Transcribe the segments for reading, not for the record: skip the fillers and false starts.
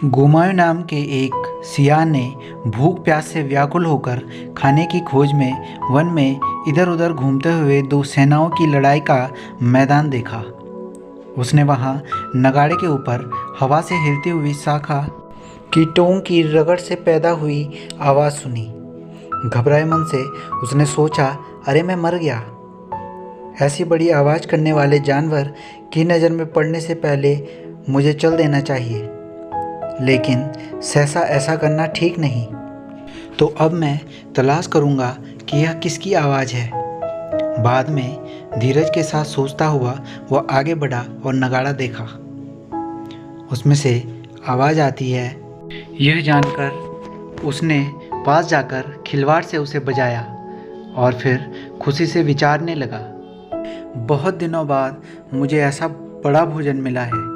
गुमायूं नाम के एक सियार ने भूख प्यास से व्याकुल होकर खाने की खोज में वन में इधर उधर घूमते हुए दो सेनाओं की लड़ाई का मैदान देखा। उसने वहां नगाड़े के ऊपर हवा से हिलती हुई शाखा की टोंग की रगड़ से पैदा हुई आवाज़ सुनी। घबराए मन से उसने सोचा, अरे मैं मर गया। ऐसी बड़ी आवाज़ करने वाले जानवर की नज़र में पड़ने से पहले मुझे चल देना चाहिए, लेकिन सहसा ऐसा करना ठीक नहीं। तो अब मैं तलाश करूँगा कि यह किसकी आवाज़ है। बाद में धीरज के साथ सोचता हुआ वह आगे बढ़ा और नगाड़ा देखा। उसमें से आवाज़ आती है। यह जानकर उसने पास जाकर खिलवाड़ से उसे बजाया और फिर खुशी से विचारने लगा, बहुत दिनों बाद मुझे ऐसा बड़ा भोजन मिला है।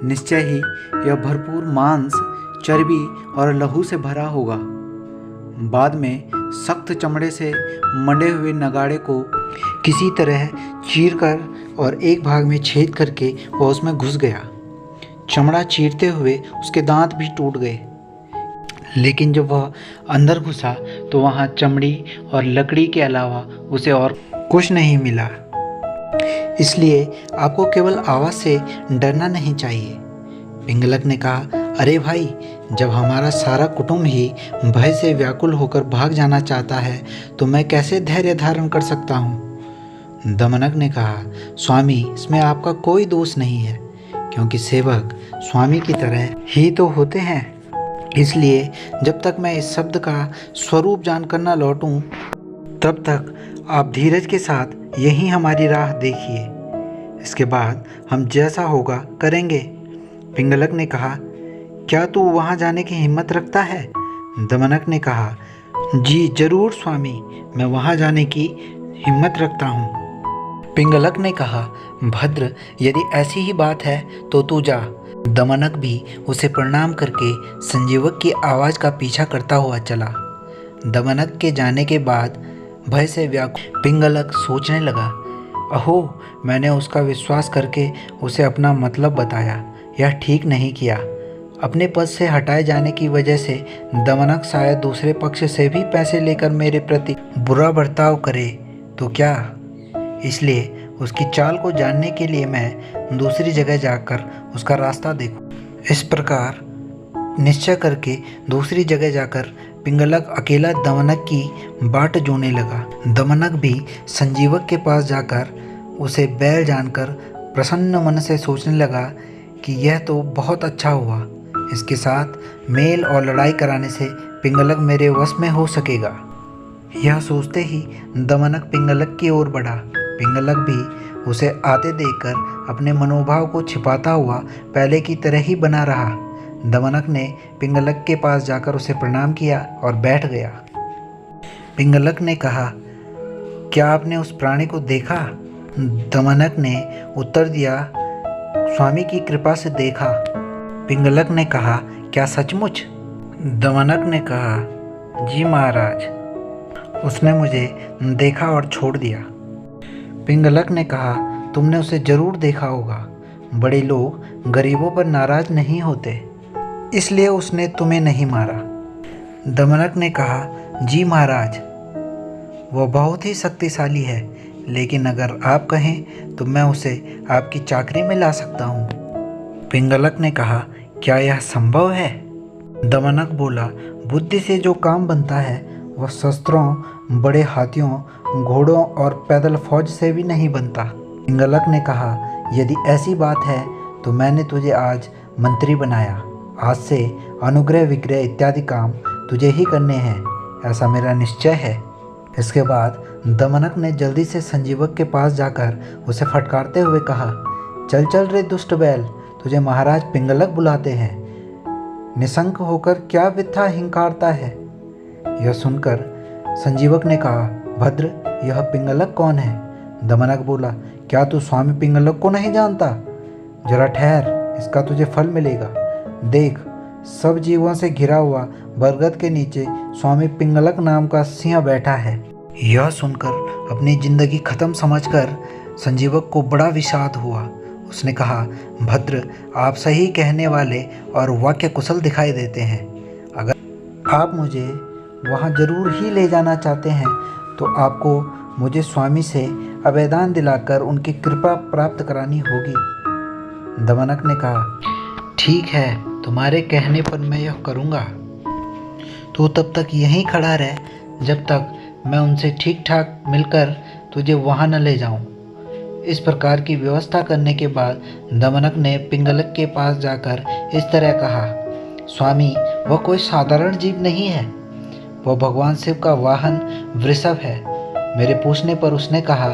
निश्चय ही यह भरपूर मांस, चर्बी और लहू से भरा होगा। बाद में सख्त चमड़े से मंडे हुए नगाड़े को किसी तरह चीरकर और एक भाग में छेद करके वह उसमें घुस गया। चमड़ा चीरते हुए उसके दांत भी टूट गए, लेकिन जब वह अंदर घुसा तो वहाँ चमड़ी और लकड़ी के अलावा उसे और कुछ नहीं मिला। इसलिए आपको केवल आवाज़ से डरना नहीं चाहिए। पिंगलक ने कहा, अरे भाई, जब हमारा सारा कुटुंब ही भय से व्याकुल होकर भाग जाना चाहता है तो मैं कैसे धैर्य धारण कर सकता हूँ। दमनक ने कहा, स्वामी, इसमें आपका कोई दोष नहीं है, क्योंकि सेवक स्वामी की तरह ही तो होते हैं। इसलिए जब तक मैं इस शब्द का स्वरूप जानकर न लौटूं, तब तक आप धीरज के साथ यहीं हमारी राह देखिए। इसके बाद हम जैसा होगा करेंगे। पिंगलक ने कहा, क्या तू वहाँ जाने की हिम्मत रखता है? दमनक ने कहा, जी जरूर स्वामी, मैं वहाँ जाने की हिम्मत रखता हूँ। पिंगलक ने कहा, भद्र, यदि ऐसी ही बात है तो तू जा। दमनक भी उसे प्रणाम करके संजीवक की आवाज़ का पीछा करता हुआ चला। दमनक के जाने के बाद भय से व्याकुल पिंगलक सोचने लगा, अहो, मैंने उसका विश्वास करके उसे अपना मतलब बताया। यह ठीक नहीं किया। अपने पद से हटाए जाने की वजह से दमनक शायद दूसरे पक्ष से भी पैसे लेकर मेरे प्रति बुरा बर्ताव करे तो क्या। इसलिए उसकी चाल को जानने के लिए मैं दूसरी जगह जाकर उसका रास्ता देखूं। इस प्रकार निश्चय करके दूसरी जगह जाकर पिंगलक अकेला दमनक की बाट जोने लगा। दमनक भी संजीवक के पास जाकर उसे बैल जानकर प्रसन्न मन से सोचने लगा कि यह तो बहुत अच्छा हुआ। इसके साथ मेल और लड़ाई कराने से पिंगलक मेरे वश में हो सकेगा। यह सोचते ही दमनक पिंगलक की ओर बढ़ा। पिंगलक भी उसे आते देखकर अपने मनोभाव को छिपाता हुआ पहले की तरह ही बना रहा। दमनक ने पिंगलक के पास जाकर उसे प्रणाम किया और बैठ गया। पिंगलक ने कहा, क्या आपने उस प्राणी को देखा? दमनक ने उत्तर दिया, स्वामी की कृपा से देखा। पिंगलक ने कहा, क्या सचमुच? दमनक ने कहा, जी महाराज, उसने मुझे देखा और छोड़ दिया। पिंगलक ने कहा, तुमने उसे जरूर देखा होगा। बड़े लोग गरीबों पर नाराज नहीं होते, इसलिए उसने तुम्हें नहीं मारा। दमनक ने कहा, जी महाराज, वह बहुत ही शक्तिशाली है, लेकिन अगर आप कहें तो मैं उसे आपकी चाकरी में ला सकता हूँ। पिंगलक ने कहा, क्या यह संभव है? दमनक बोला, बुद्धि से जो काम बनता है वह शस्त्रों, बड़े हाथियों, घोड़ों और पैदल फौज से भी नहीं बनता। पिंगलक ने कहा, यदि ऐसी बात है तो मैंने तुझे आज मंत्री बनाया। आज से अनुग्रह विग्रह इत्यादि काम तुझे ही करने हैं, ऐसा मेरा निश्चय है। इसके बाद दमनक ने जल्दी से संजीवक के पास जाकर उसे फटकारते हुए कहा, चल चल रे दुष्ट बैल, तुझे महाराज पिंगलक बुलाते हैं। निशंक होकर क्या वृथा हिंकारता है? यह सुनकर संजीवक ने कहा, भद्र, यह पिंगलक कौन है? दमनक बोला, क्या तू स्वामी पिंगलक को नहीं जानता? जरा ठहर, इसका तुझे फल मिलेगा। देख, सब जीवों से घिरा हुआ बरगद के नीचे स्वामी पिंगलक नाम का सिंह बैठा है। यह सुनकर अपनी जिंदगी खत्म समझकर संजीवक को बड़ा विषाद हुआ। उसने कहा, भद्र, आप सही कहने वाले और वाक्य कुशल दिखाई देते हैं। अगर आप मुझे वहाँ जरूर ही ले जाना चाहते हैं तो आपको मुझे स्वामी से अभयदान दिलाकर उनकी कृपा प्राप्त करानी होगी। दमनक ने कहा, ठीक है, तुम्हारे कहने पर मैं यह करूँगा। तू तब तक यहीं खड़ा रह जब तक मैं उनसे ठीक ठाक मिलकर तुझे वहाँ न ले जाऊँ। इस प्रकार की व्यवस्था करने के बाद दमनक ने पिंगलक के पास जाकर इस तरह कहा, स्वामी, वह कोई साधारण जीव नहीं है, वह भगवान शिव का वाहन वृषभ है। मेरे पूछने पर उसने कहा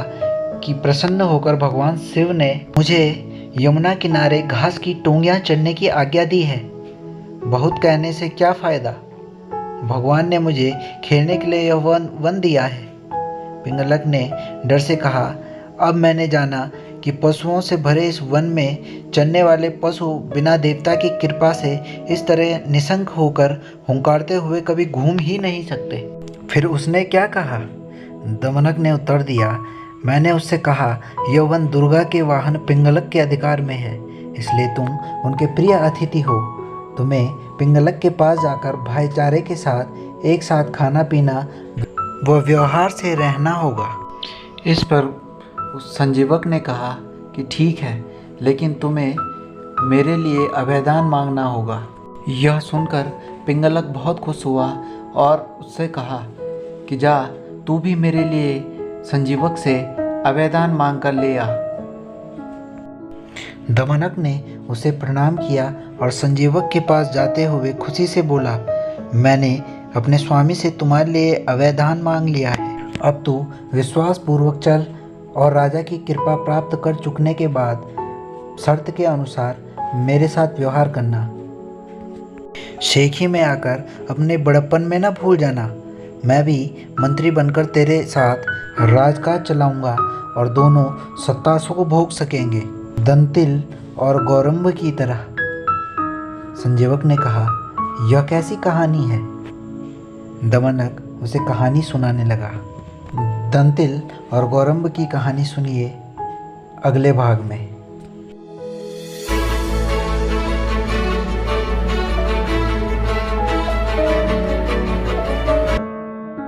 कि प्रसन्न होकर भगवान शिव ने मुझे यमुना किनारे घास की टोंगियाँ चढ़ने की आज्ञा दी है। बहुत कहने से क्या फ़ायदा, भगवान ने मुझे खेलने के लिए यह वन दिया है। पिंगलक ने डर से कहा, अब मैंने जाना कि पशुओं से भरे इस वन में चलने वाले पशु बिना देवता की कृपा से इस तरह निशंक होकर हुंकारते हुए कभी घूम ही नहीं सकते। फिर उसने क्या कहा? दमनक ने उत्तर दिया, मैंने उससे कहा, यह वन दुर्गा के वाहन पिंगलक के अधिकार में है, इसलिए तुम उनके प्रिय अतिथि हो। तुम्हें पिंगलक के पास जाकर भाईचारे के साथ एक साथ खाना पीना व व्यवहार से रहना होगा। इस पर उस संजीवक ने कहा कि ठीक है, लेकिन तुम्हें मेरे लिए अभयदान मांगना होगा। यह सुनकर पिंगलक बहुत खुश हुआ और उससे कहा कि जा, तू भी मेरे लिए संजीवक से अभयदान मांग कर ले आ। दमनक ने उसे प्रणाम किया और संजीवक के पास जाते हुए खुशी से बोला, मैंने अपने स्वामी से तुम्हारे लिए अभयदान मांग लिया है। अब तू विश्वास पूर्वक चल और राजा की कृपा प्राप्त कर चुकने के बाद शर्त के अनुसार मेरे साथ व्यवहार करना। शेखी में आकर अपने बड़प्पन में न भूल जाना। मैं भी मंत्री बनकर तेरे साथ राजकाज चलाऊंगा और दोनों सत्ता को भोग सकेंगे, दंतिल और गौरम्भ की तरह। संजीवक ने कहा, यह कैसी कहानी है? दमनक उसे कहानी सुनाने लगा। दंतिल और गौरम्भ की कहानी सुनिए अगले भाग में।